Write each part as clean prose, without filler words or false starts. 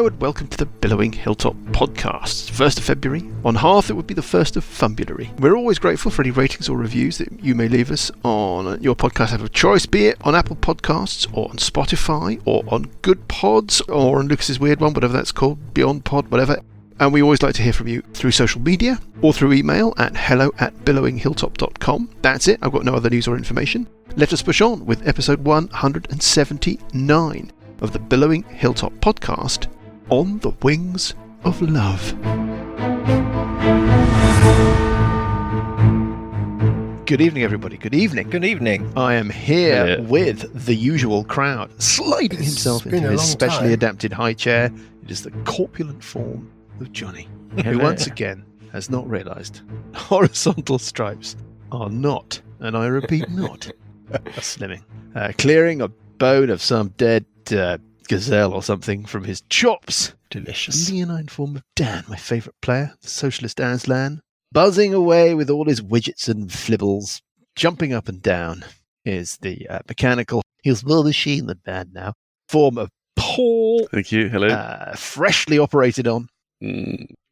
Hello and welcome to the Billowing Hilltop podcast. 1st of February. On Hearth it would be the 1st of February. We're always grateful for any ratings or reviews that you may leave us on your podcast app of choice, be it on Apple Podcasts or on Spotify or on Good Pods or on Lucas's weird one, whatever that's called, Beyond Pod, whatever. And we always like to hear from you through social media or through email at hello@billowinghilltop.com. That's it. I've got no other news or information. Let us push on with episode 179 of the Billowing Hilltop podcast, On the Wings of Love. Good evening, everybody. Good evening. Good evening. I am here with the usual crowd, sliding himself into his specially adapted high chair. It is the corpulent form of Johnny, who once again has not realised horizontal stripes are not, and I repeat not, slimming. Clearing a bone of some dead gazelle or something from his chops. Delicious. Leonine form of Dan, my favourite player, the socialist Aslan, buzzing away with all his widgets and flibbles, jumping up and down, is the mechanical, he's more machine than man now, form of Paul. Thank you. Hello. Freshly operated on.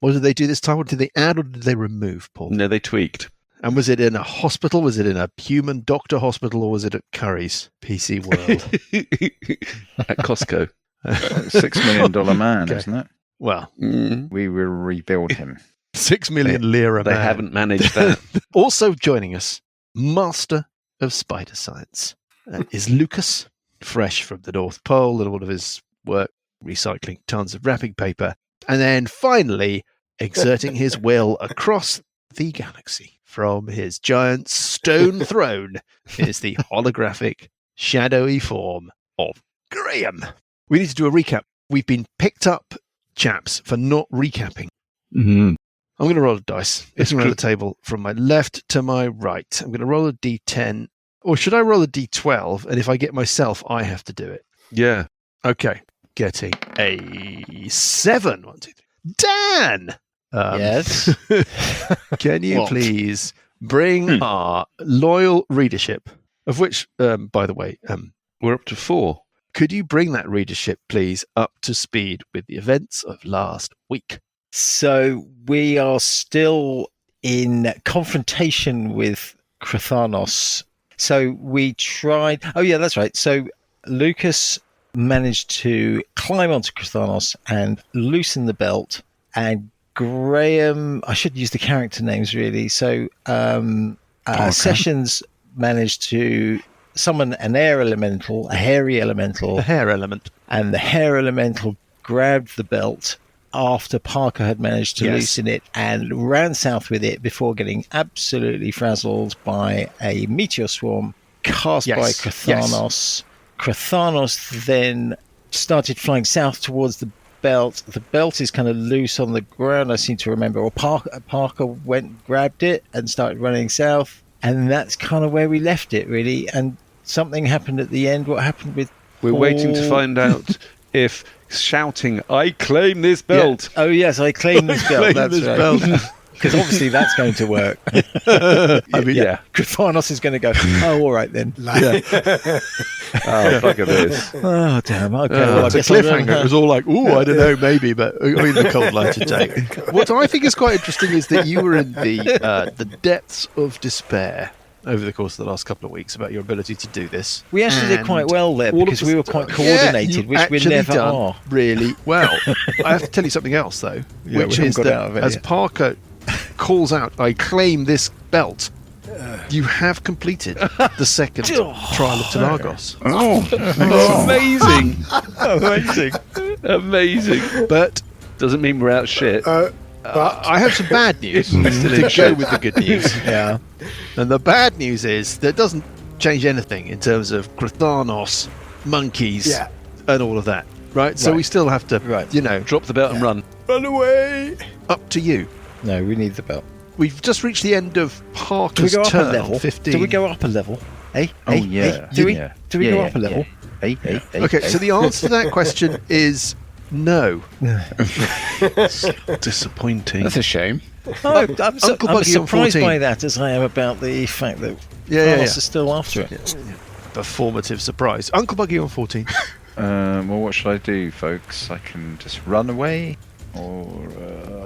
What did they do this time? What did they add or did they remove, Paul? No, they tweaked. And was it in a hospital? Was it in a human doctor hospital? Or was it at Curry's PC World? At Costco. $6 million man, Okay. isn't it? Well, We will rebuild him. 6 million lira They man. haven't managed that. Also joining us, master of spider science, is Lucas, fresh from the North Pole and all of his work, recycling tons of wrapping paper. And then finally, exerting his will across the galaxy from his giant stone throne is the holographic, shadowy form of Graham. We need to do a recap. We've been picked up, chaps, for not recapping. Mm-hmm. I'm going to roll a dice. It's around the table from my left to my right. I'm going to roll a d10. Or should I roll a d12? And if I get myself, I have to do it. Yeah. Okay. Getting a 7. 1, 2, 3. Dan! Yes. Can you What? please bring our loyal readership, of which, by the way, We're up to 4. could you bring that readership, please, up to speed with the events of last week? So we are still in confrontation with Krathanos. So we tried. Oh, yeah, that's right. So Lucas managed to climb onto Krathanos and loosen the belt. And Graham, I should use the character names really. So Sessions managed to summon an air elemental, a hairy elemental. The hair element. And the hair elemental grabbed the belt after Parker had managed to loosen it and ran south with it before getting absolutely frazzled by a meteor swarm cast by Krathanos. Krathanos then started flying south towards the belt. The belt is kind of loose on the ground, I seem to remember. Or Parker went, grabbed it and started running south. And that's kind of where we left it, really. And something happened at the end. What happened with We're waiting to find out if shouting, "I claim this belt." Yeah. Oh, yes, I claim this belt. That's right. Because obviously that's going to work. I mean, yeah. Krathanos is going to go, oh, all right then. Oh, fuck this. Oh, damn. Okay. Well, I it's a guess I'll cliffhanger. It was all like, ooh, I don't know, maybe, but I mean, the cold light to take. What I think is quite interesting is that you were in the depths of despair over the course of the last couple of weeks about your ability to do this. We actually did quite well there all of because the we were stuff- quite coordinated, Yeah, which we actually never done are. really well. I have to tell you something else, though, Yeah, which we is haven't got that out of it as yet. Parker calls out, "I claim this belt," you have completed the second trial of Tilagos. Amazing. Amazing. Amazing. But Doesn't mean we're out shit. I have some bad news to go with the good news. Yeah. And the bad news is that it doesn't change anything in terms of Krathanos, monkeys, and all of that. Right? So Right. we still have to, Right. Drop the belt and run. run away. Up to you. No, we need the belt. We've just reached the end of Do we Parker's go up a turn level? on 15. Do we go up a level? Hey? Oh, Hey? yeah. Hey? Do we Yeah, go up a level? Hey. Okay, so the answer to that question is no. Disappointing. That's a shame. Oh, I'm Uncle I'm Buggy on surprised 14. by that as I am about the fact that Yeah. Carlos is still after it. Performative surprise. Uncle Buggy on 14. Well, what should I do, folks? I can just run away, or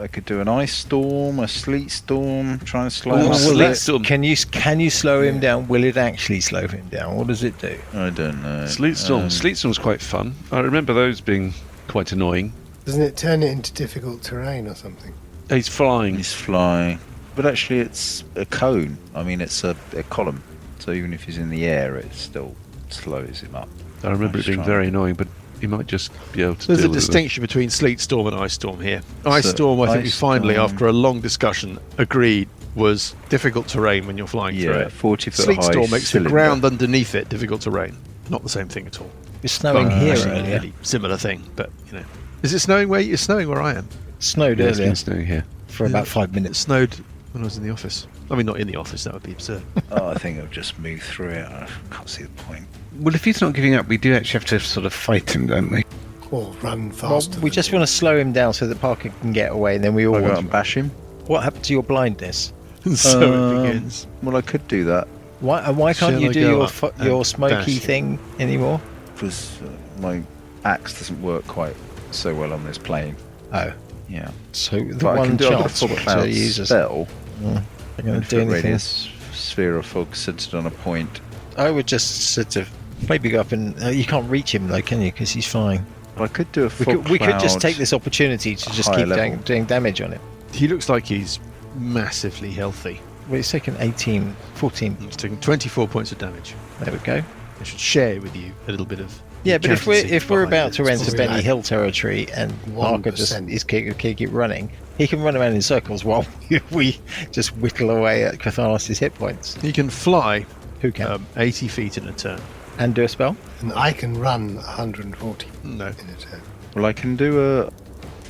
I could do an ice storm, a sleet storm, try and slow him up a bit. Can you slow him down? Will it actually slow him down? What does it do? I don't know. Sleet Storm's quite fun. I remember those being quite annoying. Doesn't it turn it into difficult terrain or something? He's flying. He's flying. But actually, it's a cone. I mean, it's a column. So even if he's in the air, it still slows him up. I remember it being very annoying, but he might just be able to. There's a distinction between Sleet Storm and Ice Storm here. Ice Storm, I think we finally, after a long discussion, agreed was difficult terrain when you're flying through it. 40-foot Sleet high Storm makes cylinder. the ground underneath it difficult terrain. Not the same thing at all. It's snowing here Actually, earlier. really similar thing, but you know. Is it snowing where it's snowing where I am? Snowed It's earlier been snowing here. for about 5 It minutes. snowed when I was in the office. I mean, not in the office, that would be absurd. Oh, I think I'll just move through it. I can't see the point. Well, if he's not giving up, we do actually have to sort of fight him, don't we? Or run Well, faster? we just want to slow him down so that Parker can get away, and then we all I'll go want and bash him. What happened to your blindness? So it begins. Well, I could do that Why can't Shall you I do go your up and your smoky dash? thing anymore? because my axe doesn't work quite so well on this plane. Oh, Yeah. so the But I one can do I've got a chance fog to cloud use a spell. They're going to do 100-foot anything. radius sphere of fog centered on a point. I would just sort of maybe go up and you can't reach him though, can you? Because he's flying. I could do a We fog could just cloud take this opportunity to just higher keep level. doing damage on it. He looks like he's massively healthy. Well, it's taken 18, 14. He's taken 24 points of damage. There we go. I should share with you a little bit of. Yeah, but if we're behind about it. to It's enter probably Benny like Hill territory and Parker just 1%. is keep running, he can run around in circles while we just whittle away at Cathalis' hit points. He can fly Who can? 80 feet in a turn. And do a spell? And I can run 140 No. in a turn. Well, I can do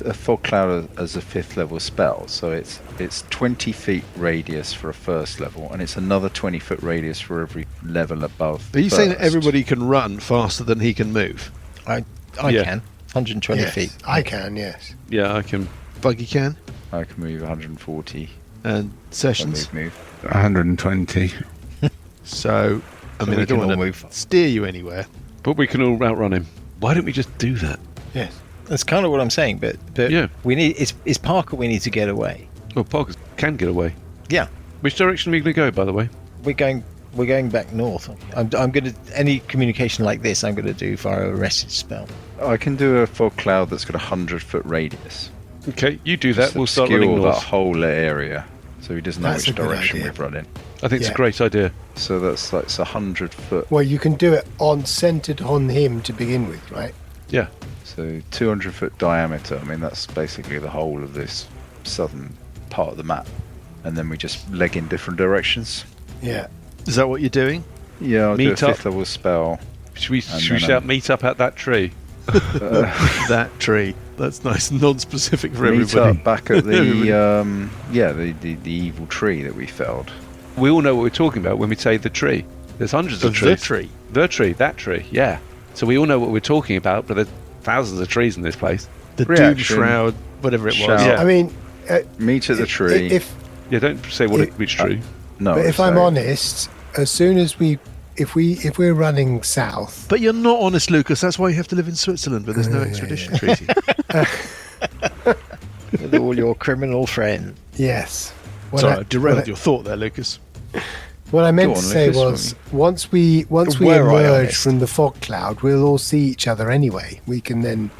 a fog cloud as a 5th level spell, so it's 20 feet radius for a 1st level, and it's another 20-foot radius for every level above. Are you saying that first. everybody can run faster than he can move? I Yeah. can. 120 Yes, feet. I can, yes. Yeah, I can. Buggy can? I can move 140. And Sessions? Move. 120. So, I mean, we I don't can all want move. to steer you anywhere. But we can all outrun him. Why don't we just do that? Yes. That's kind of what I'm saying, but Yeah. we need it's Parker we need to get away. Well, Parker can get away. Yeah. Which direction are we going to go, by the way? We're going back north. I'm going to any communication like this I'm going to do via a message spell. I can do a fog cloud that's got a 100-foot radius. Okay, you do that. Just We'll start obscure running that north. whole area, so he doesn't know That's a which good direction idea. we've run in. I think it's a Yeah. great idea. So that's like it's 100-foot. Well, you can do it centered on him to begin with, right? Yeah. So 200-foot diameter. I mean, that's basically the whole of this southern part of the map. And then we just leg in different directions. Yeah. Is that what you're doing? Yeah, I'll do a Meet up. 5th level spell. Should we then, shout meet up at that tree? That tree. That's nice. Non-specific for Meet everybody. up back at Everybody. the evil tree that we felled. We all know what we're talking about when we say the tree. There's hundreds of The trees. tree. The tree, that tree, yeah. So we all know what we're talking about, but there's thousands of trees in this place. The Doom Reaction. Shroud, whatever it was. Shout. Yeah. I mean, Meet at the tree. if Yeah, don't say which tree. no, but if I'm so- honest, as soon as if we're running south, But you're not honest, Lucas. That's why you have to live in Switzerland, but there's no Yeah, extradition treaty. With all your criminal friends. yes. What Sorry, I- I derailed what I- your thought there, Lucas. What I meant Go on, to say Lucas, was, once we Were I emerge honest? from the fog cloud, we'll all see each other anyway. We can then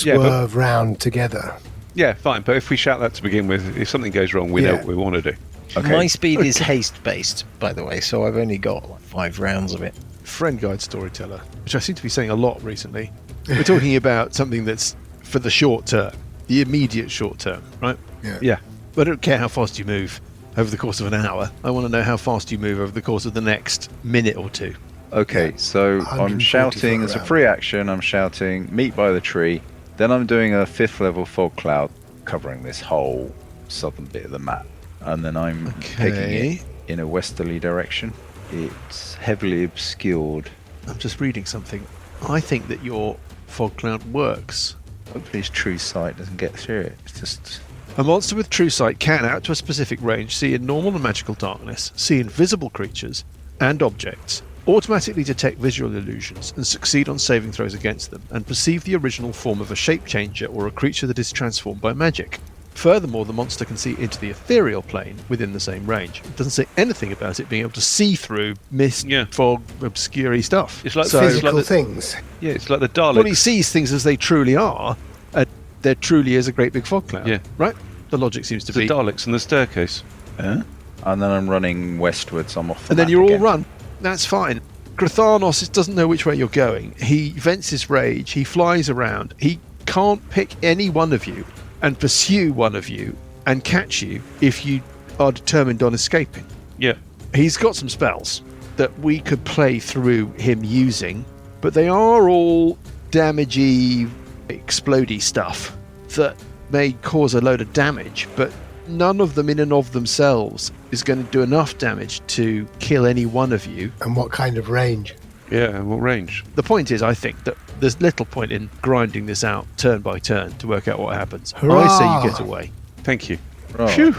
Yeah, but- swerve round together. Yeah, fine. But if we shout that to begin with, if something goes wrong, we know Yeah. what we want to do. Okay. My speed is haste based, by the way, so I've only got like 5 rounds of it. Friend guide storyteller, which I seem to be saying a lot recently. We're talking about something that's for the short term, the immediate short term, right? Yeah. I don't care how fast you move over the course of an hour. I want to know how fast you move over the course of the next minute or two. Okay, so I'm 140 shouting foot as a around. free action. I'm shouting meet by the tree. Then I'm doing a 5th level fog cloud covering this whole southern bit of the map, and then I'm taking Okay. it in a westerly direction. It's heavily obscured. I'm just reading something. I think that your fog cloud works. Hopefully, his true sight doesn't get through it. It's just A monster with true sight can, out to a specific range, see in normal and magical darkness, see invisible creatures and objects, automatically detect visual illusions and succeed on saving throws against them, and perceive the original form of a shape changer or a creature that is transformed by magic. Furthermore, the monster can see into the ethereal plane within the same range. It doesn't say anything about it being able to see through mist, fog, obscure stuff. It's like Physical things. Yeah, it's like the Daleks. Well, he sees things as they truly are, and there truly is a great big fog cloud. Yeah. Right? The logic seems to the be... Daleks and the staircase. And then I'm running westwards. I'm off the And then map you're all again. run. That's fine. Grathanos doesn't know which way you're going. He vents his rage. He flies around. He can't pick any one of you and pursue one of you and catch you if you are determined on escaping. Yeah. He's got some spells that we could play through him using, but they are all damagey, explodey stuff that may cause a load of damage, but none of them in and of themselves is going to do enough damage to kill any one of you. And what kind of range? Yeah, what range? The point is, I think that there's little point in grinding this out turn by turn to work out what happens. Hurrah! I say you get away. Thank you. Right. Phew.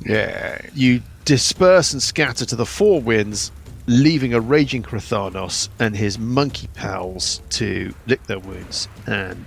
Yeah. You disperse and scatter to the four winds, leaving a raging Grathanos and his monkey pals to lick their wounds and,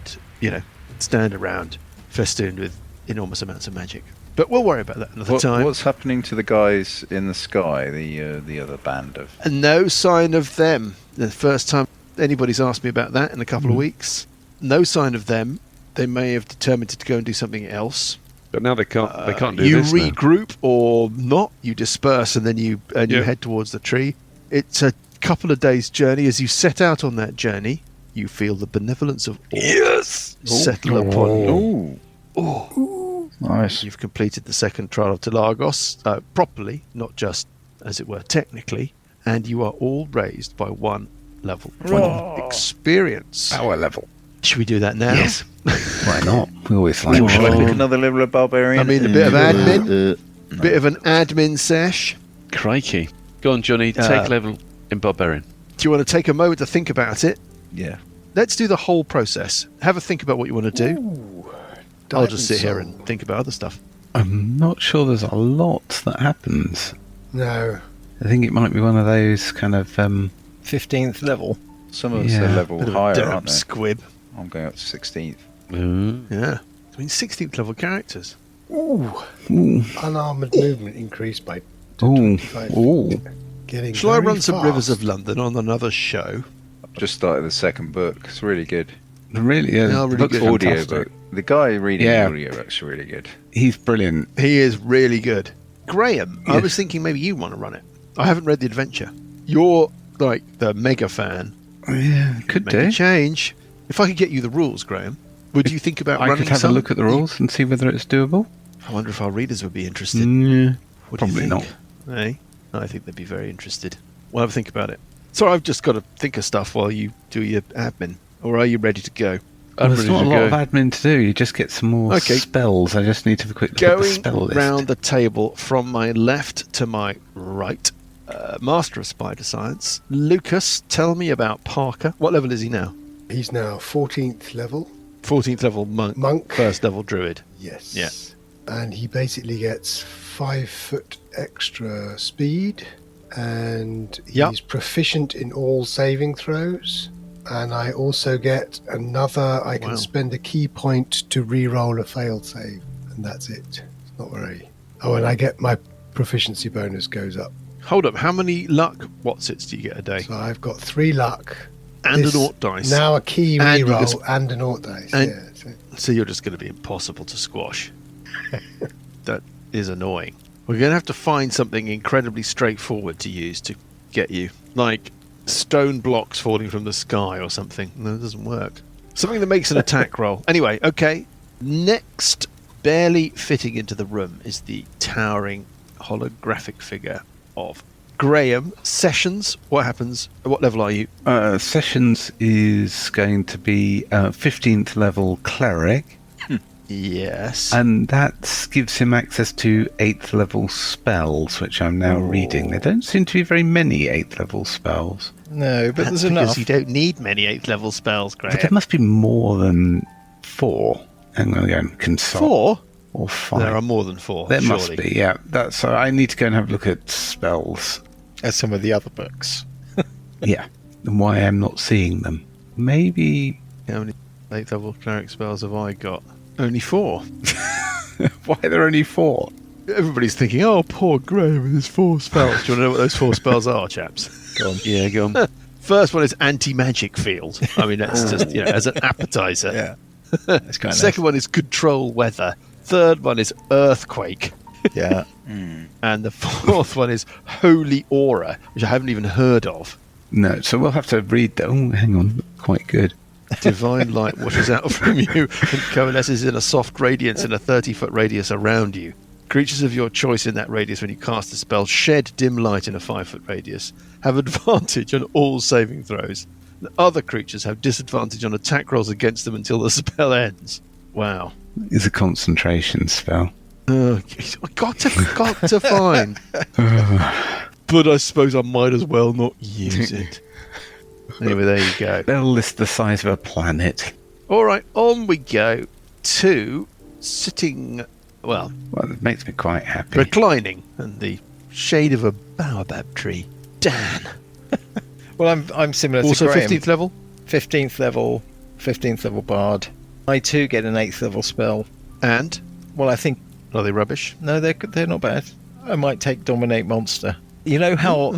stand around festooned with enormous amounts of magic. But we'll worry about that another time. What's happening to the guys in the sky, the other band of... And no sign of them. The first time anybody's asked me about that in a couple of weeks. No sign of them. They may have determined to go and do something else. But now they can't. They can't do you this. You regroup or not. You disperse and then you head towards the tree. It's a couple of days' journey. As you set out on that journey, you feel the benevolence of all settle upon you. Nice. You've completed the second trial of Tilagos properly, not just, as it were, technically, and you are all raised by one level point of experience. Power level. Should we do that now? Yes. Why not? We always like Shall I pick another level of barbarian? I mean, a bit of admin. Bit of an admin sesh. Crikey. Go on, Johnny. Take level in Barbarian. Do you want to take a moment to think about it? Yeah. Let's do the whole process. Have a think about what you want to do. Ooh, I'll just sit here Diamond and think about other stuff. I'm not sure there's a lot that happens. No. I think it might be one of those kind of 15th level. Some of us Yeah. are level Bit of a higher, derp aren't they? squib. I'm going up to 16th. Yeah. I mean, 16th level characters. Ooh. Ooh. Unarmored movement increased by Ooh. 25. Ooh. Getting Shall I very run some fast. Rivers of London on another show? I've just started the second book. It's really good. Really, yeah. Yeah, the really book's good. Audio fantastic. book. The guy reading Yeah. the audio book's really good. He's brilliant. He is really good. Graham, I Yes. was thinking maybe you want to run it. I haven't read the adventure. You're like the mega fan. Yeah, could Make do. a change. If I could get you the rules, Graham, would you think about I running could have some? a look at the rules and see whether it's doable. I wonder if our readers would be interested. Yeah, What do you probably think? not. Eh? I think they'd be very interested. We'll have a think about it. So I've just got to think of stuff while you do your admin. Or are you ready to go? Well, there's ready not a to lot go. of admin to do. You just get some more Okay. spells. I just need to have a quick look at the spell Going list. round the table from my left to my right. Master of Spider Science. Lucas, tell me about Parker. What level is he now? He's now 14th level. 14th level monk. First level druid. Yes. Yeah. And he basically gets 5 foot extra speed. And he's Yep. proficient in all saving throws. And I also get another, I can Wow. spend a key point to re-roll a failed save. And that's it. It's not very... Oh, and I get my proficiency bonus goes up. Hold up, how many luck Watsits do you get a day? So I've got 3 luck. And This- an Ort dice. Now a key And you re-roll can and an Ort dice. and- Yeah, that's it. So you're just going to be impossible to squash. That is annoying. We're going to have to find something incredibly straightforward to use to get you. Like stone blocks falling from the sky or something. No, it doesn't work. Something that makes an attack roll. Anyway, okay. Next, barely fitting into the room, is the towering holographic figure of Graham. Sessions, what happens? What level are you? Sessions is going to be 15th level cleric, Yes. and that gives him access to 8th level spells, which I'm now reading. There don't seem to be very many 8th level spells, No, but That's there's because enough. you don't need many 8th level spells, but there Graham. must be more than 4. I'm going to go and consult. 4? Or 5. There are more than 4. There surely. must be, yeah. So I need to go and have a look at spells. As some of the other books. Yeah. And why I'm not seeing them. Maybe... How many 8th level cleric spells have I got? Only 4. Why are there only 4? Everybody's thinking, oh, poor Graham with his 4 spells. Do you want to know what those 4 spells are, chaps? Go on. Yeah, go on. First one is anti-magic field. I mean, that's just, as an appetizer. Yeah. That's kind of Second one is control weather. Third one is earthquake. Yeah. And the fourth one is holy aura, which I haven't even heard of. No, so we'll have to read that. Oh, hang on. Quite good. Divine light washes out from you and coalesces in a soft radiance in a 30-foot radius around you. Creatures of your choice in that radius when you cast the spell shed dim light in a 5-foot radius, have advantage on all saving throws. The other creatures have disadvantage on attack rolls against them until the spell ends. Wow. It's a concentration spell. I got to find. But I suppose I might as well not use it. Anyway, there you go. They'll list the size of a planet. All right, on we go to sitting, Well, it makes me quite happy. reclining in the shade of a baobab tree. Dan. Well, I'm similar Also to Graham. 15th level? 15th level bard. I too get an 8th level spell. And? Well, I think Are they rubbish? no, they're not bad. I might take Dominate Monster. You know how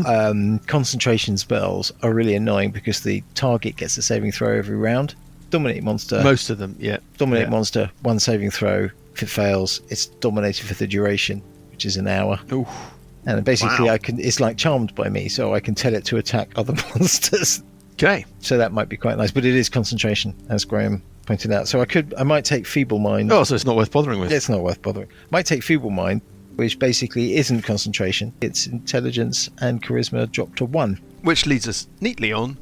concentration spells are really annoying because the target gets a saving throw every round? Dominate Monster. Most of them, yeah. Dominate Yeah. Monster, 1 saving throw. If it fails, it's dominated for the duration, which is an hour. Oof. And basically, Wow. it's like charmed by me, so I can tell it to attack other monsters. Okay. So that might be quite nice, but it is concentration, as Graham pointed out. So I might take Feeble Mind. Oh, so it's not worth bothering with. It's not worth bothering. Might take Feeble Mind, which basically isn't concentration. It's intelligence and charisma dropped to 1. Which leads us neatly on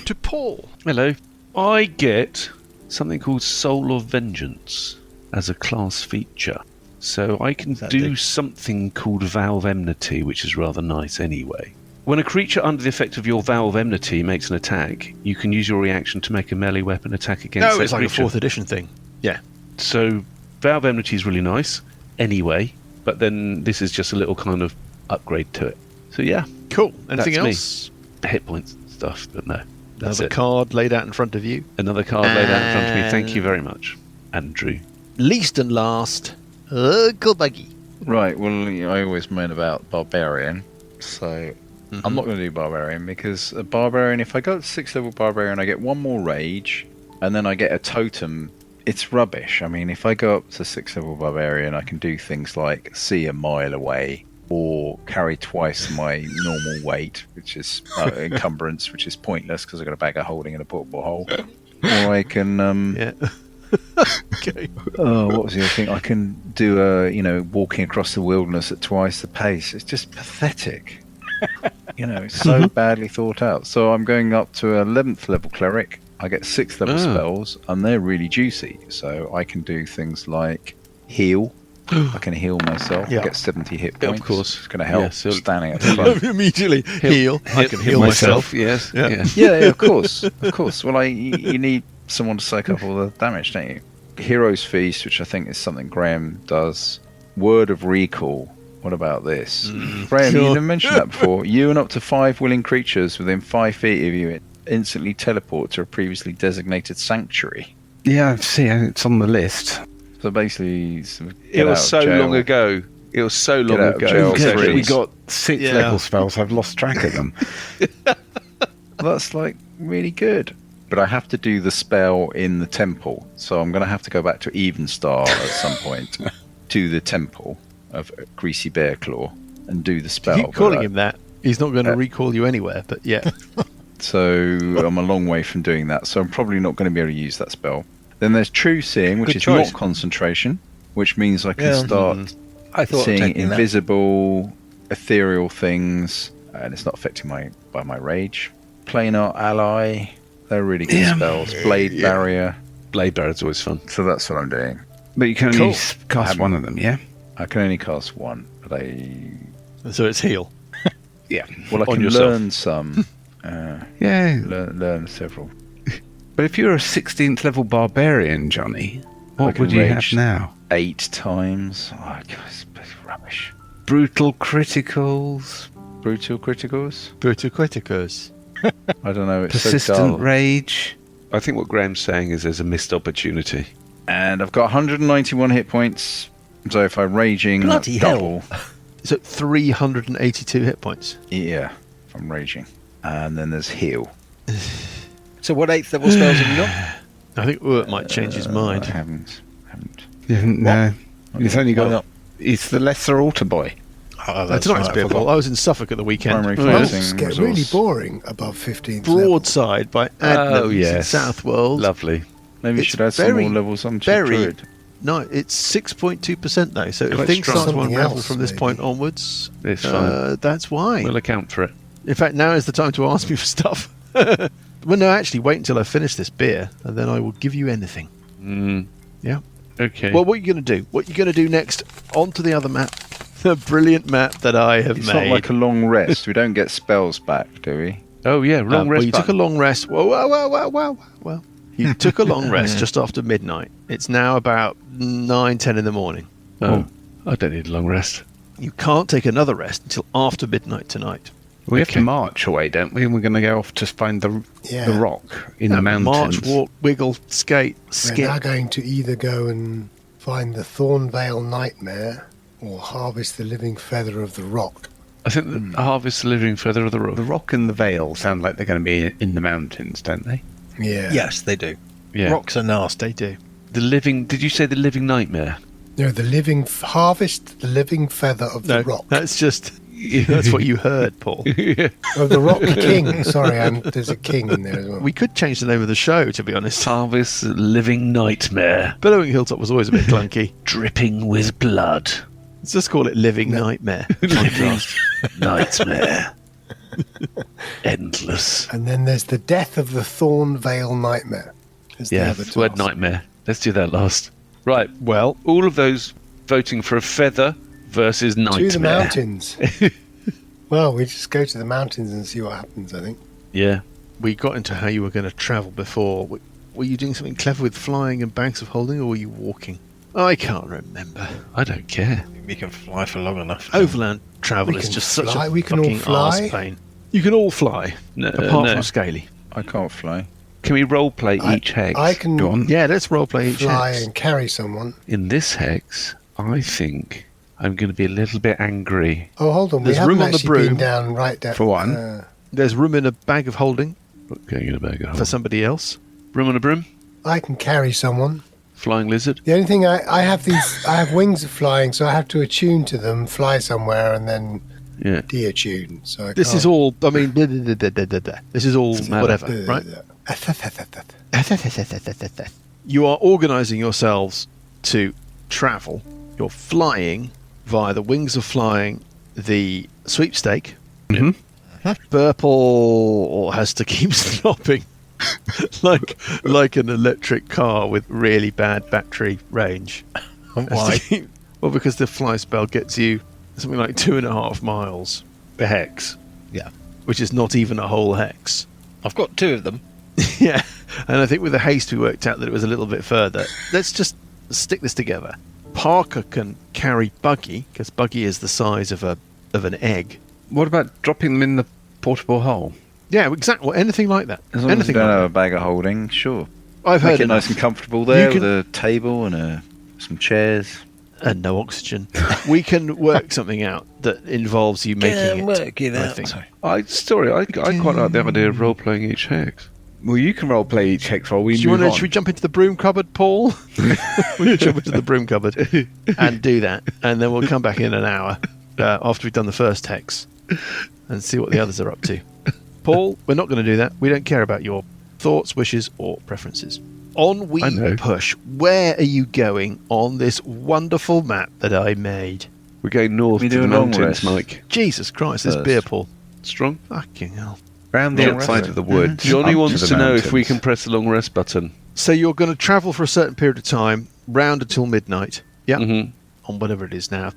to Paul. Hello. I get something called Soul of Vengeance as a class feature. So I can that do do? something called Valve Enmity, which is rather nice anyway. When a creature under the effect of your Valve Enmity makes an attack, you can use your reaction to make a melee weapon attack against No, that it's like creature. a 4th edition thing. Yeah. So Valve Enmity is really nice anyway, but then this is just a little kind of upgrade to it. So yeah, Cool. Anything That's me. else? hit points stuff, but no. That's Another it. card laid out in front of you. Another card laid out in front of me. Thank you very much, Andrew. Least and last, Uncle Buggy. Right, well, I always moan about Barbarian, so I'm not going to do Barbarian because a Barbarian, if I go to 6th level Barbarian, I get 1 more Rage, and then I get a Totem. It's rubbish. I mean, if I go up to 6th level Barbarian, I can do things like see a mile away, or carry twice my normal weight, which is encumbrance, which is pointless because I've got a bag of holding in a portable hole. Or I can... Yeah. Okay. Oh, what was the other thing? I can do walking across the wilderness at twice the pace. It's just pathetic. It's so badly thought out. So I'm going up to 11th level cleric. I get 6th level spells, and they're really juicy. So I can do things like heal. I can heal myself. Yeah. Get 70 hit Yeah, points. of course. It's going to help Yeah, so- standing at the front. Immediately heal. I can heal myself. Yes. Yeah. Yeah, of course. Of course. Well, you need someone to soak up all the damage, don't you? Hero's Feast, which I think is something Graham does. Word of Recall. What about this? Graham, you didn't mention that before. You and up to 5 willing creatures within 5 feet of you instantly teleport to a previously designated sanctuary. Yeah, see, it's on the list. So basically, sort of It get was out so of jail. long ago. It was so long out of ago. jail free. We got 6 Yeah. level spells. I've lost track of them. That's like really good. But I have to do the spell in the temple, so I'm going to have to go back to Evenstar at some point to the temple of Greasy Bear Claw and do the spell. Keep calling But him that. He's not going to recall you anywhere, but yeah. So I'm a long way from doing that, so I'm probably not going to be able to use that spell. Then there's True Seeing, which Good is choice. not concentration, which means I can start I thought of seeing taking that. invisible, ethereal things, and it's not affecting my rage. Planar Ally, they're really good spells. Blade Barrier, Blade Barrier's always fun. so that's what I'm doing. But you can only Cool. cast one of them, yeah? I can only cast one, but So it's heal. Yeah. I On can yourself. learn some, Yeah. learn several. But if you're a 16th level barbarian, Johnny, what can would you have rage. now? 8 times. Oh, God, it's rubbish. Brutal criticals. Brutal criticals. Brutal Criticus. I don't know. It's Persistent so dull. rage. I think what Graham's saying is there's a missed opportunity. And I've got 191 hit points. So if I'm raging, Bloody that's hell. double. So 382 hit points. Yeah, if I'm raging. And then there's heal. So what 8th level spells have you got? I think Urt might change his I mind. haven't. No. He's only Why got. not? He's the lesser altar boy. Oh, Tonight's beer, Paul. I was in Suffolk at the weekend. Primary Rolls cleansing get resource. really boring above 15th level. Broadside by Adnams Oh, yes. in Southworld. Lovely. Maybe you It's should add some very, more levels on very Druid. No, it's 6.2% though. So if Quite things strong. start to Something unravel else, from this maybe. point onwards, It's fine. that's why. We'll account for it. In fact, now is the time to ask me for stuff. Well, no, actually, wait until I finish this beer, and then I will give you anything. Yeah. Okay. Well, what are you going to do? What are you going to do next? On to the other map. The brilliant map that I have It's made. not like a long rest. We don't get spells back, do we? oh, yeah, long Well, rest you took a button. long rest. Well. You took a long rest just after midnight. It's now about 9:10 in the morning. Oh, I don't need a long rest. You can't take another rest until after midnight tonight. We have Okay. to march away, don't we? And we're going to go off to find the rock in the mountains. March, walk, wiggle, skate, We're now skip. going to either go and find the Thornvale Nightmare or harvest the living feather of the rock. I think the harvest the living feather of the rock. The rock and the veil sound like they're going to be in the mountains, don't they? Yeah. Yes, they do. Yeah. Rocks are nasty. They do. The living. Did you say the living nightmare? No, the living harvest the living feather of the rock. That's just that's what you heard, Paul. Of the rock king. Sorry, there's a king in there as well. We could change the name of the show, to be honest. Harvest the living nightmare, Billowing Hilltop was always a bit clunky. dripping with blood. Let's just call it Living Nightmare. Living nightmare. Endless. And then there's the death of the Thornvale Nightmare. Is the Yeah, other word task. nightmare. Let's do that last. Right. Well, All of those voting for a feather versus nightmare. To the mountains. Well, we just go to the mountains and see what happens, I think. Yeah. we got into how you were going to travel before. Were you doing something clever with flying and bags of holding, or were you walking? I can't remember. I don't care. We can fly for long enough. Overland travel We is can just fly, such a we can all fucking fly. arse pain. You can all fly, No, apart no. from Scaly. I can't fly. Can we roleplay I- each hex? I can Go on. Yeah, let's roleplay each fly hex. and carry someone. In this hex, I think I'm going to be a little bit angry. Oh, hold on. There's we haven't room on the actually broom. been down right down. For one. There's room in a bag of holding Going in a bag of for holes. somebody else. Broom on a broom? I can carry someone. Flying lizard? The only thing I have I have wings of flying, so I have to attune to them, fly somewhere, and then Yeah. de-attune. So I This can't- is all, I mean, blah, blah, blah, blah, blah, blah. This is all whatever, right? You are organising yourselves to travel. You're flying via the wings of flying, the sweepstake. Mhm. Burple has to keep stopping like an electric car with really bad battery range. Has to Why? keep- well, because the fly spell gets you something like 2.5 miles per hex. Yeah. Which is not even a whole hex. I've got two of them. Yeah, and I think with the haste we worked out that it was a little bit further. Let's just stick this together. Parker can carry Buggy, because Buggy is the size of an egg. What about dropping them in the portable hole? Yeah, exactly. Well, anything like that. As long as you Anything don't like have that. a bag of holding, sure. I've Make heard it enough. nice and comfortable there You with a table and some chairs. And no oxygen. We can work something out that involves you making it. work it I out. think. I quite like the idea of role-playing each hex. Well, you can role play each hex while we Do you move want to? on. Should we jump into the broom cupboard, Paul? We'll jump into the broom cupboard and do that, and then we'll come back in an hour after we've done the first hex and see what the others are up to. Paul, we're not going to do that. We don't care about your thoughts, wishes, or preferences. On we I know. push. Where are you going on this wonderful map that I made? We're going north We to do the a long mountains, rest. Mike. Jesus Christ, this First. beer, Paul. Strong? Fucking hell. Round the Yeah, outside of the woods. Johnny up wants the to know if we mountains. can press the long rest button. So you're going to travel for a certain period of time, round until midnight. Yeah. Mhm. On whatever it is now,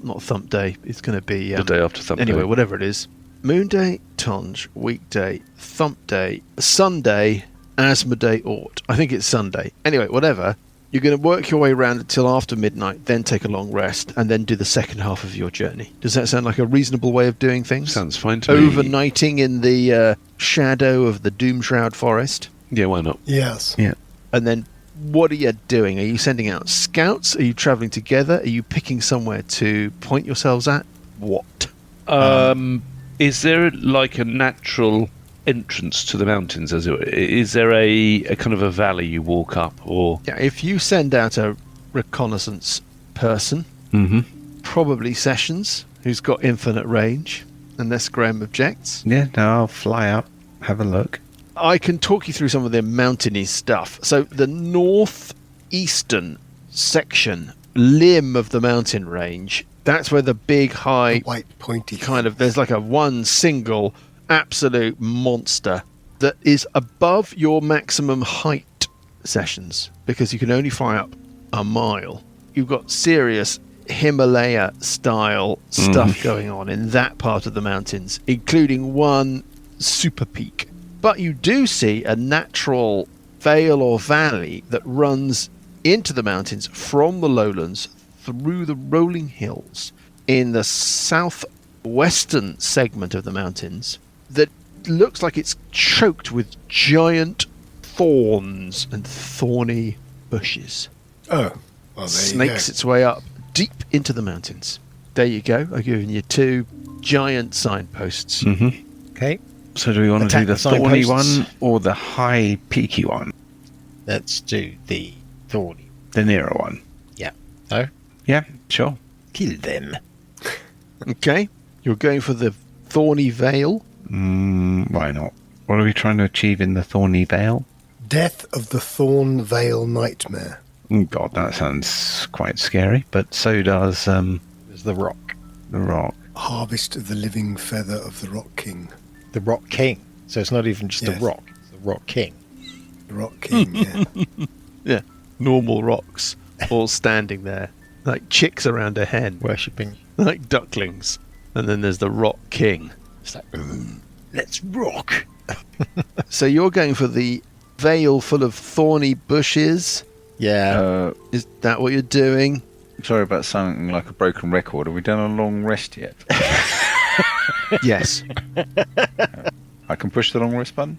not Thump Day. It's going to be The day after Thump anyway, Day. whatever it is. Moon Day, Tonge, Weekday, Thump Day, Sunday, Asmodee, Ort. I think it's Sunday. Anyway, whatever. You're going to work your way around until after midnight, then take a long rest, and then do the second half of your journey. Does that sound like a reasonable way of doing things? Sounds fine to me. Overnighting in the shadow of the Doomshroud Forest. Yeah, why not? Yes. Yeah. And then what are you doing? Are you sending out scouts? Are you travelling together? Are you picking somewhere to point yourselves at? What? Is there like a natural entrance to the mountains, as it were? Is there a kind of a valley you walk up, or Yeah, if you send out a reconnaissance person, probably Sessions, who's got infinite range, unless Graham objects. Yeah, no, I'll fly up, have a look. I can talk you through some of the mountainy stuff. So the northeastern section, limb of the mountain range, that's where the big high The white pointy kind of, there's like a one single absolute monster that is above your maximum height, Sessions, because you can only fly up a mile. You've got serious Himalaya style stuff going on in that part of the mountains, including one super peak. But you do see a natural vale or valley that runs into the mountains from the lowlands through the rolling hills in the southwestern segment of the mountains that looks like it's choked with giant thorns and thorny bushes. Oh, well, there Snakes you its way up deep into the mountains. There you go. I've given you 2 giant signposts. Okay, So do we want to Attack do the the thorny signposts. one or the high peaky one? let's do the thorny. The nearer one? Yeah. Oh, Yeah, sure. kill them. Okay. You're going for the thorny vale. Why not? What are we trying to achieve in the thorny vale? go. Death of the Thorn Vale Nightmare. God, that sounds quite scary, but so does There's the rock. the rock. Harvest of the living feather of the Rock King. The Rock King. So it's not even just Yes. a rock, it's the Rock King. The Rock King, yeah. Yeah. Normal rocks all standing there like chicks around a hen, Worshipping. like ducklings. And then there's the Rock King. It's like, let's rock. So you're going for the vale full of thorny bushes. Yeah. Is that what you're doing? Sorry about sounding like a broken record. Have we done a long rest yet? Yes. I can push the long rest button.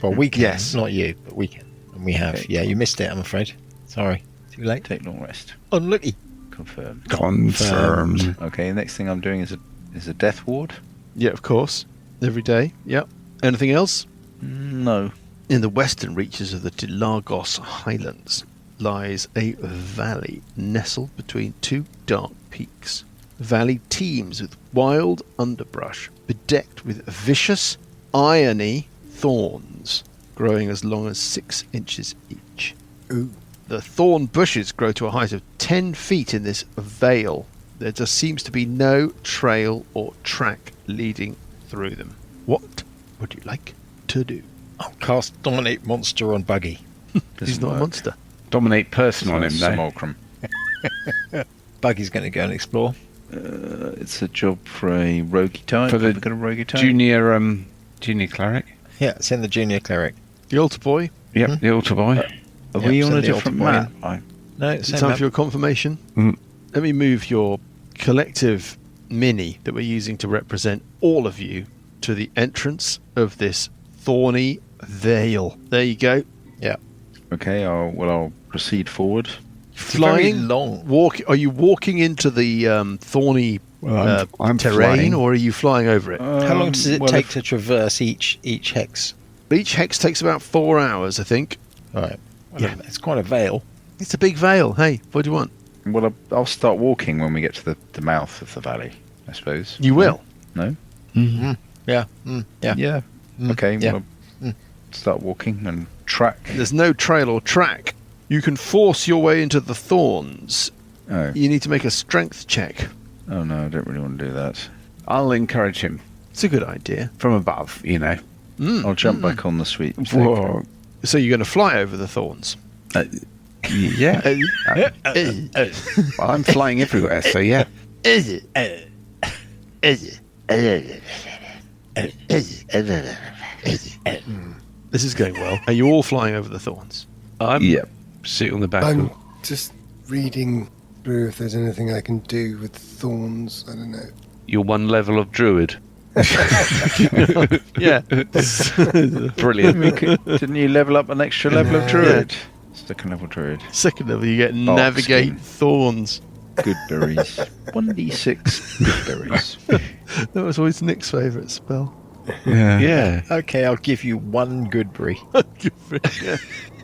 well, we can. yes. Not you, but we can. And we have. Okay, Yeah, you missed it, I'm afraid. Sorry. Too late. Take long rest. Unlucky. Confirmed. Confirmed. Okay, next thing I'm doing is a death ward. Yeah, of course. Every day. Yep. Anything else? No. In the western reaches of the Tilagos Highlands lies a valley nestled between 2 dark peaks. The valley teems with wild underbrush bedecked with vicious, irony thorns growing as long as 6 inches each. Ooh. The thorn bushes grow to a height of 10 feet in this vale. There just seems to be no trail or track leading through them. What would you like to do? I'll cast Dominate Monster on Buggy. He's not a monster. Dominate person on him, though. Simulacrum. Buggy's going to go and explore. It's a job for a roguey type. For the Have we got a roguey type? Junior cleric. Yeah, it's in the Junior Cleric. The altar boy. Yep, the altar boy. Are we Yep, on send a the different altar map? boy No, It's same time map. for your confirmation. Mm. Let me move your collective mini that we're using to represent all of you to the entrance of this thorny vale. There you go. Okay, I'll proceed forward. It's very Flying. long. Are you walking into the thorny Well, I'm terrain, flying. or are you flying over it? How long does it well, take if- to traverse each hex? Each hex takes about 4 hours, I think. All right. Well, Yeah. It's quite a veil. It's a big vale. Hey, what do you want? Well, I'll start walking when we get to the mouth of the valley, I suppose. You will. No? Yeah. Yeah. Yeah. Mm, Okay, yeah. well, start walking and track. There's no trail or track. You can force your way into the thorns. Oh. You need to make a strength check. Oh, no, I don't really want to do that. I'll encourage him It's a good idea. from above, you know. I'll jump back on the sweet. Whoa. So you're going to fly over the thorns. Yeah. Well, I'm flying everywhere, so yeah. This is going well. Are you all flying over the thorns? I'm Yep. Sit on the back I'm of... just reading through if there's anything I can do with thorns. I don't know. Your one level of druid. Yeah. Brilliant. Didn't you level up an extra level of druid? Second level druid. Second level, you get Bark navigate skin. thorns. Good berries. 1d6 good berries. That was always Nick's favourite spell. Yeah. Okay, I'll give you one Goodberry. Yeah.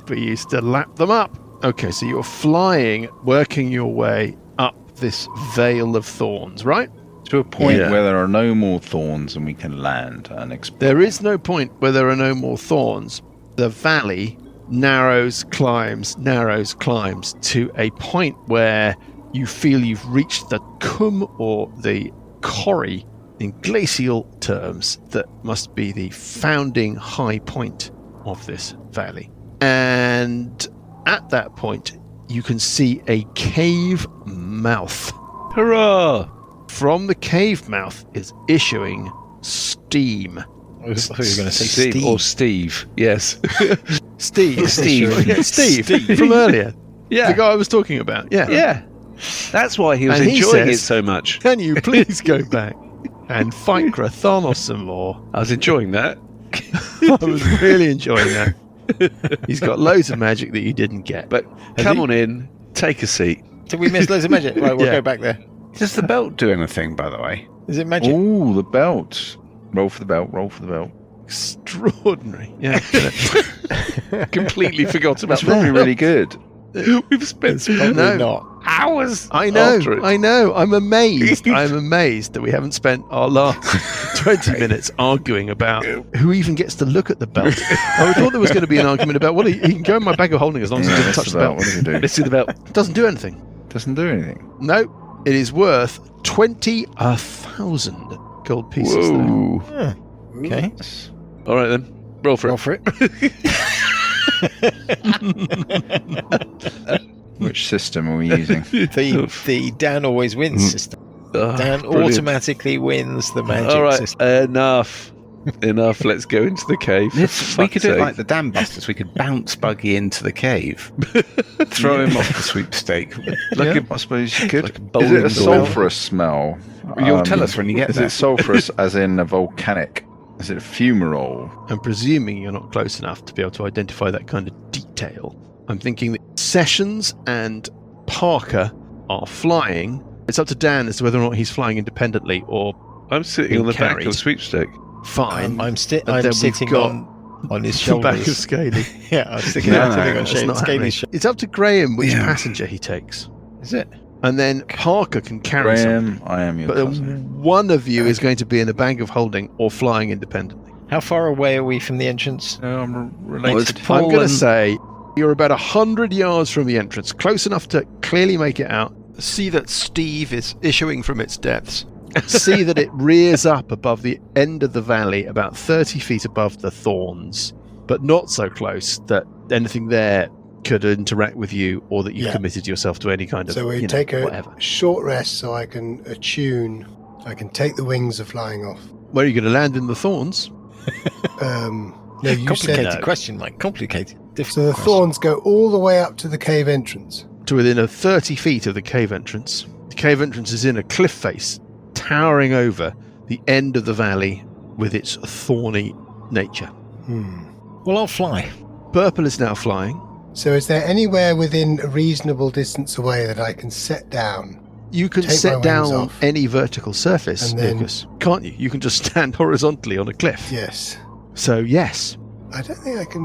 But you used to lap them up. Okay, so you're flying, working your way up this veil of thorns, right? To a point Yeah. where there are no more thorns and we can land and explore. There is no point where there are no more thorns. The valley narrows, climbs to a point where you feel you've reached the cum or the corrie in glacial terms that must be the founding high point of this valley. And at that point, you can see a cave mouth. Hurrah! From the cave mouth is issuing steam. I thought you were going to say Steve. Steve. Or Steve, yes. Steve. Steve. Yeah, Steve from earlier. Yeah. The guy I was talking about. Yeah. Yeah. That's why he was And he enjoying says- it so much. Can you please go back and fight Grathanos some more? I was enjoying that. I was really enjoying that. He's got loads of magic that you didn't get. But come on in, take a seat. Did we miss loads of magic? Right, we'll Yeah. go back there. Does the belt do anything, by the way? Is it magic? Ooh, the belt. Roll for the belt, roll for the belt. Extraordinary. Yeah. Completely forgot about That's probably really good. We've spent Probably No. not. hours I know. after it. I know. I'm amazed. I'm amazed that we haven't spent our last 20 minutes arguing about who even gets to look at the belt. I thought there was going to be an argument about, well, he can go in my bag of holding as long as he doesn't that's touch the about belt. what does it do? Let's see the belt. It doesn't do anything. Doesn't do anything. No, it is worth 20,000 gold pieces. Though. Whoa. Okay. All right then. Roll for Roll it. for it. Which system are we using? The Dan always wins system. Oh, Dan brilliant. automatically wins the magic All right, system. enough. Enough. Let's go into the cave. for We fuck's could do it sake. like the Dam Busters. We could bounce Buggy into the cave, throw him off the sweepstake. Like I suppose you could. like a Is bowling it a ball. sulphurous smell? You'll tell us when you get Is there. it sulphurous as in a volcanic? Is it a fumarole? I'm presuming you're not close enough to be able to identify that kind of detail. I'm thinking that Sessions and Parker are flying. It's up to Dan as to whether or not he's flying independently or I'm sitting being on the back carried. of a sweepstake. fine. I'm And then I'm we've sitting got on his the back of shoulders. Scaly. Yeah, I'm sitting No, I'm no, sitting on That's not happening. Scaly's shoulders. It's up to Graham which Yeah. passenger he takes. Is it? And then Parker can carry something. Graham, I am your But cousin. one of you is going to be in a bag of holding or flying independently. How far away are we from the entrance? No, I'm Well, related. it's I'm going to and- say you're about 100 yards from the entrance, close enough to clearly make it out. See that Steve is issuing from its depths. See that it rears up above the end of the valley, about 30 feet above the thorns, but not so close that anything there could interact with you or that you've Yeah. committed yourself to any kind of, So we you know, take a whatever. short rest so I can attune. I can take the wings of flying off. Where are you going to land in the thorns? No, you Complicated said. question, Mike. Complicated. So Difficult the question. thorns go all the way up to the cave entrance. To within a 30 feet of the cave entrance. The cave entrance is in a cliff face, towering over the end of the valley with its thorny nature. Well, I'll fly. Purple is now flying. So is there anywhere within a reasonable distance away that I can set down? You can Take my set wings down off. any vertical surface, And then- Lucas, can't you? You can just stand horizontally on a cliff. Yes. So, yes, I don't think I can.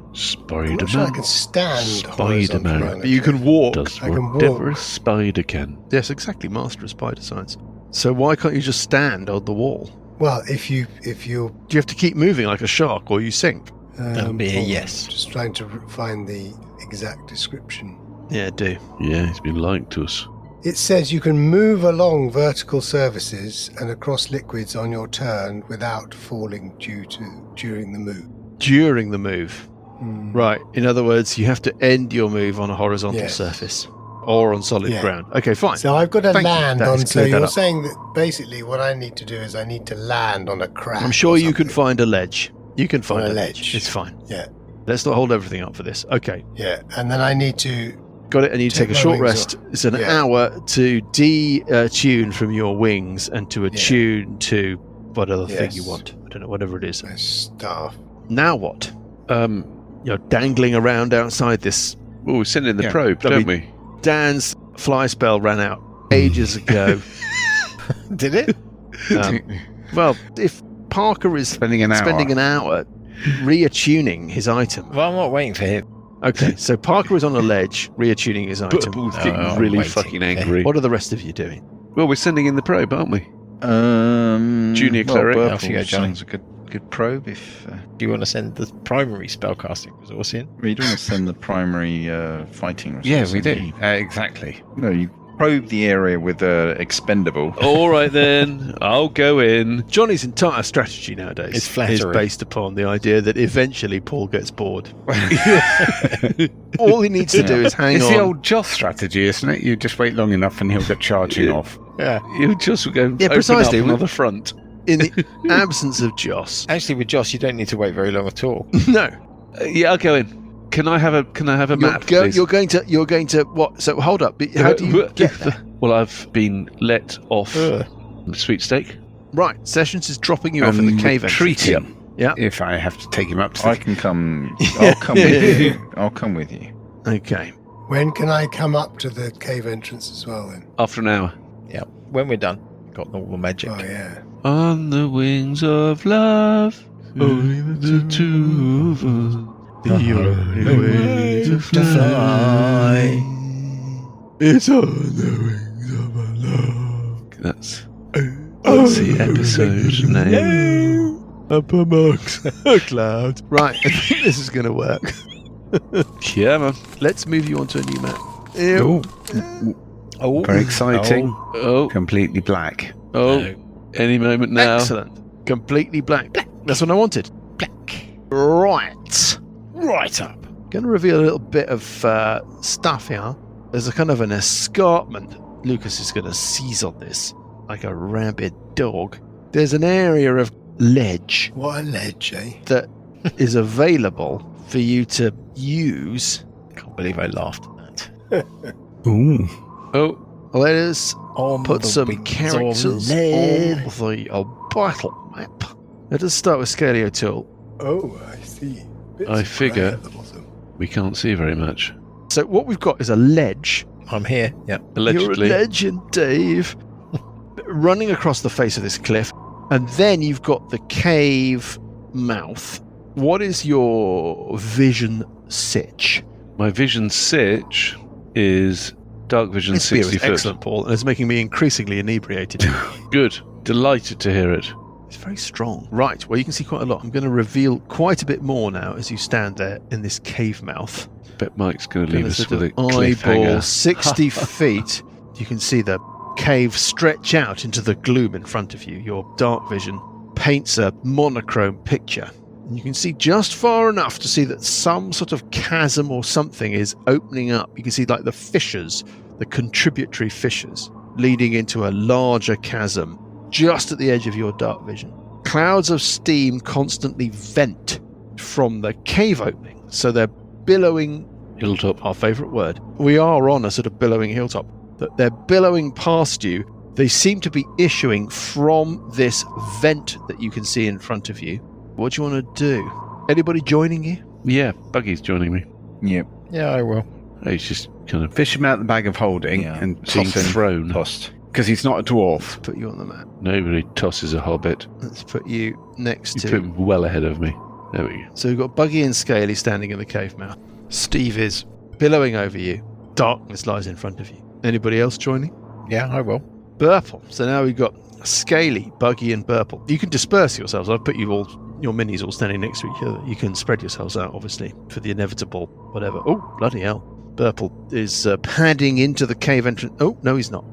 I'm Spider not sure I Man. can stand Spider-Man. horizontally on a but you cliff. can walk. Does I can whatever walk. a spider can. Yes, exactly, master of spider science. So why can't you just stand on the wall? Well, if you Do you have to keep moving like a shark or you sink? That would be a hold on. yes. Just trying to find the exact description. Yeah, do. Yeah, he's been lying to us. It says you can move along vertical surfaces and across liquids on your turn without falling during the move. During the move. Right. In other words, you have to end your move on a horizontal Yes. surface or on solid Yeah. ground. Okay, fine. So I've got to Thank you. land That on. has So cleared that you're up. saying that basically what I need to do is I need to land on a crack. I'm sure or you can something. find a ledge. You can find a a ledge. ledge. It's fine. Yeah. Let's not hold everything up for this. Okay. Yeah, and then I need to... Got it, and you take a short my wings rest. off. It's an Yeah. hour to detune from your wings and to attune to what other thing you Yes. want. I don't know, whatever it is. My staff. Now what? You're dangling around outside this. Oh, we're sending the Yeah. probe, I don't mean- Dan's fly spell ran out ages ago. Did it? Well, if Parker is Spending an hour. reattuning his item. Well, I'm not waiting for him. Okay, so Parker is on a ledge reattuning his we? item. Purple's Oh, getting I'm really waiting. fucking angry. What are the rest of you doing? Well, we're sending in the probe, aren't we? Junior cleric. Well, Off you go, Purple Johnny. sounds a good probe. If Do you want to send the primary spellcasting resource in? you don't want to send the primary fighting resource. Yeah, we do do. you? Exactly. No, you probe the area with expendable. All right then, I'll go in. Johnny's entire strategy nowadays It's is flattery. based upon the idea that eventually Paul gets bored. All he needs to do is hang It's on. the old Joss strategy, isn't it? You just wait long enough and he'll go charging off. Yeah. You just go Yeah, open precisely. up another front. In the absence of Joss. Actually, with Josh, you don't need to wait very long at all. No. Yeah, I'll go in. Can I have a map, please? You're going to what? So hold up. How do you get there? Well, I've been let off Ugh. sweepstake. Right. Sessions is dropping you off in the cave entrance. Retreating. Yeah. If I have to take him up to I can come. I'll come with you. I'll come with you. Okay. When can I come up to the cave entrance as well then? After an hour. Yeah. When we're done, got all the magic. Oh, yeah. On the wings of love, only the two of us. The only way to fly. It's on the wings of our love. That's the episode name. Up amongst the clouds. Right. I think this is going to work. Yeah, man. Let's move you onto a new map. Ew. Oh, Very exciting. Oh, Completely black. oh. Any moment now. Excellent. Completely black. That's what I wanted. black. Right. Right up. Going to reveal a little bit of stuff here. There's a kind of an escarpment. Lucas is going to seize on this like a rabid dog. There's an area of ledge What a ledge, eh? that is available for you to use. Can't believe I laughed at that. Ooh. Oh, Let us On put the some wings characters of lead. on the battle map. Let us start with Scaly O'Toole. Oh, I see. Bits I of figure. grey at the bottom. we can't see very much. So what we've got is a ledge. I'm here. Yeah. Allegedly. You're a legend, Dave. Running across the face of this cliff. And then you've got the cave mouth. What is your vision sitch? My vision sitch is dark vision This beer 60 is foot. excellent, Paul, and it's making me increasingly inebriated. Good. Delighted to hear it. It's very strong. Right, well, you can see quite a lot. I'm going to reveal quite a bit more now as you stand there in this cave mouth. Bet Mike's going to leave Gonna us sort with a of eyeball cliffhanger. 60 feet. You can see the cave stretch out into the gloom in front of you. Your dark vision paints a monochrome picture. And you can see just far enough to see that some sort of chasm or something is opening up. You can see like the fissures, the contributory fissures, leading into a larger chasm just at the edge of your dark vision. Clouds of steam constantly vent from the cave opening. So they're billowing, Hilltop. our favourite word. We are on a sort of billowing hilltop. That they're billowing past you. They seem to be issuing from this vent that you can see in front of you. What do you want to do? Anybody joining you? Yeah, Buggy's joining me. Yep. Yeah, I will. He's just kind of Fish him out the bag of holding Yeah. and being toss him. thrown. Tossed. Because he's not a dwarf. Put you on the map. Nobody tosses a hobbit. Let's put you next You to... put him well ahead of me. There we go. So we've got Buggy and Scaly standing in the cave mouth. Steve is billowing over you. Darkness lies in front of you. Anybody else joining? Yeah, I will. Burple. So now we've got Scaly, Buggy and Burple. You can disperse yourselves. I've put you all, your minis all standing next to each other. You can spread yourselves out, obviously, for the inevitable whatever. Oh, bloody hell. Burple is padding into the cave entrance. Oh, no, he's not.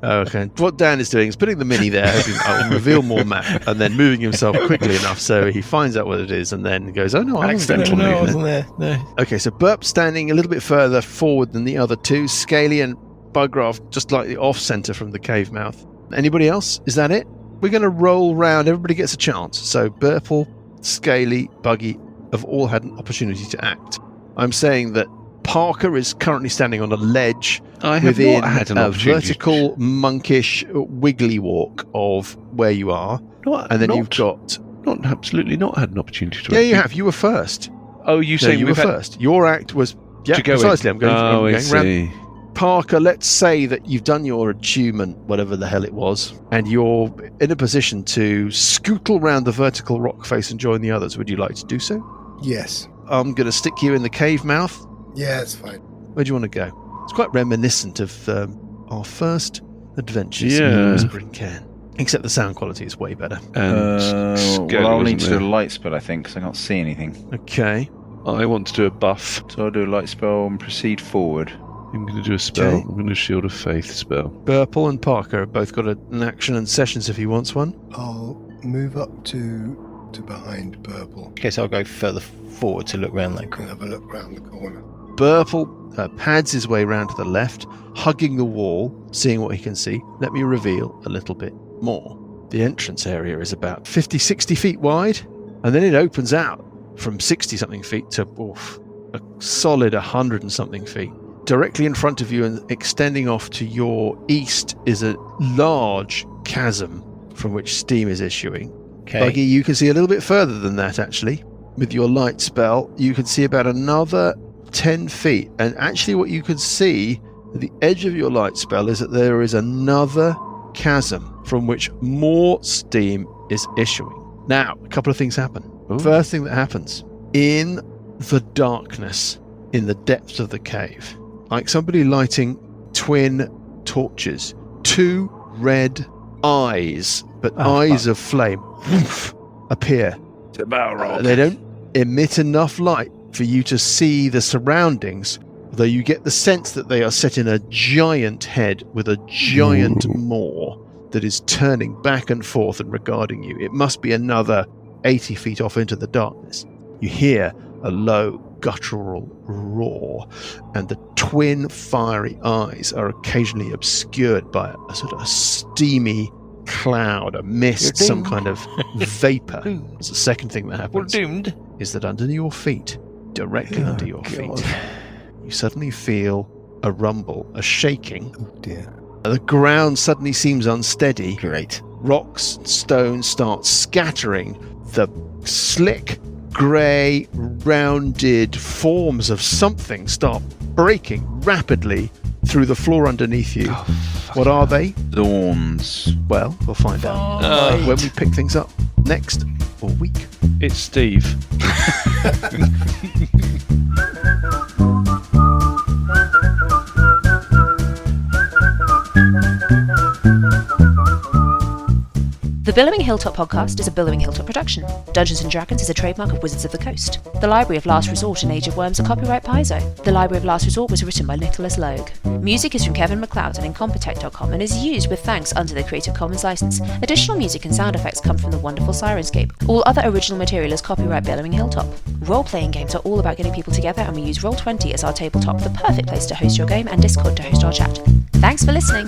Okay. What Dan is doing is putting the mini there, hoping I'll reveal more map, and then moving himself quickly enough so he finds out what it is and then goes, oh no, I wasn't Accidental there." No, I wasn't there. No. Okay, so Burp standing a little bit further forward than the other two. Scaly and Bugraft just slightly off-center from the cave mouth. Anybody else? Is that it? We're going to roll round. Everybody gets a chance. So Burple, Scaly, Buggy have all had an opportunity to act. I'm saying that Parker is currently standing on a ledge I have within not had an a opportunity. vertical, monkish, wiggly walk of where you are. And then you've got... absolutely not had an opportunity to Yeah, act. you have. You were first. Oh, you No, say you were first. Your act was... Yeah, to go precisely. in. I'm going I round. see. Parker, let's say that you've done your attunement, whatever the hell it was, and you're in a position to scootle round the vertical rock face and join the others. Would you like to do so? Yes. I'm going to stick you in the cave mouth. Yeah, it's fine. Where do you want to go? It's quite reminiscent of our first adventures Yeah. in Whispering Cairn. Except the sound quality is way better. And Well, I'll need to do a light spell, I think, because I can't see anything. Okay. I want to do a buff. So I'll do a light spell and proceed forward. I'm going to do a spell. Okay. I'm going to Shield of Faith spell. Burple and Parker have both got an action and sessions if he wants one. I'll move up to behind Burple Okay, so I'll go further forward to look round that and corner. have a look round the corner. Burple pads his way round to the left, hugging the wall, seeing what he can see. Let me reveal a little bit more. The entrance area is about 50-60 feet wide, and then it opens out from 60-something feet to a solid 100 and something feet. Directly in front of you and extending off to your east is a large chasm from which steam is issuing. Okay. Buggy, you can see a little bit further than that, actually. With your light spell, you can see about another 10 feet. And actually what you can see at the edge of your light spell is that there is another chasm from which more steam is issuing. Now, a couple of things happen. Ooh. First thing that happens, in the darkness, in the depths of the cave, like somebody lighting twin torches, two red eyes, but eyes of flame, appear. It's a Balrog. They don't emit enough light for you to see the surroundings, although you get the sense that they are set in a giant head with a giant maw that is turning back and forth and regarding you. It must be another 80 feet off into the darkness. You hear a low guttural roar, and the twin fiery eyes are occasionally obscured by a sort of steamy cloud, a mist, some kind of vapor. That's the second thing that happens. We're doomed. Is that under your feet, directly under your feet, you suddenly feel a rumble, a shaking. Oh dear. The ground suddenly seems unsteady. Great. Rocks and stones start scattering. The slick, grey, rounded forms of something start breaking rapidly through the floor underneath you. What are they? Thorns. Well, we'll find out when we pick things up next week. It's Steve. The Billowing Hilltop podcast is a Billowing Hilltop production. Dungeons & Dragons is a trademark of Wizards of the Coast. The Library of Last Resort and Age of Worms are copyright Paizo. The Library of Last Resort was written by Nicholas Logue. Music is from Kevin MacLeod and Incompetech.com and is used with thanks under the Creative Commons license. Additional music and sound effects come from the wonderful Sirenscape. All other original material is copyright Billowing Hilltop. Role-playing games are all about getting people together, and we use Roll20 as our tabletop, the perfect place to host your game, and Discord to host our chat. Thanks for listening!